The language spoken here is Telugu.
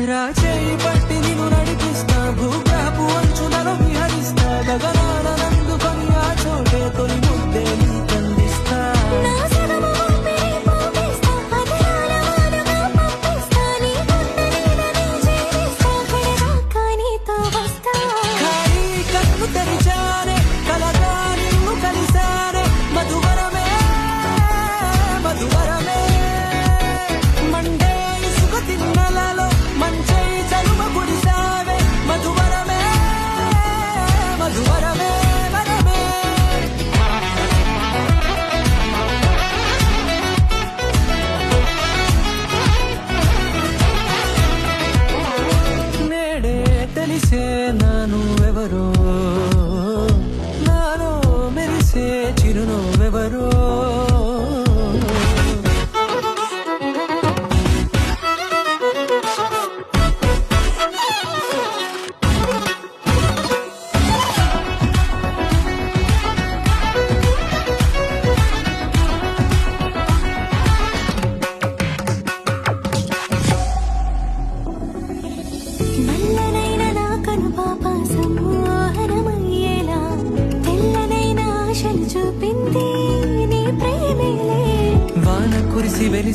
రాచేయి పట్టి నిన్ను నడిపిస్తా, భూగ్రహపు అంచులలో విహరిస్తా, గగనాన నందుకొని ఆ చోటే తొలి ముద్దే నీకందిస్తా. ఖాళీ కన్ను తెరిచానే, కలగా నిన్ను కలిసానే, మధువరమే మధువరమే. మండే ఇసుక తిన్నెలలో మంచై చలువ కురిసావే, మధువరమే మధువరమే వరమే. నేడే తెలిసే నాను ఎవరో, నాలో మెరిసే చిరునవ్వెవరో. నల్లనైన నా కనుపాప సమ్మోహనమయ్యేలా, తెల్లనైన ఆశలు చూపింది నీ ప్రేమేలే. వాన కురిసి వెలిసి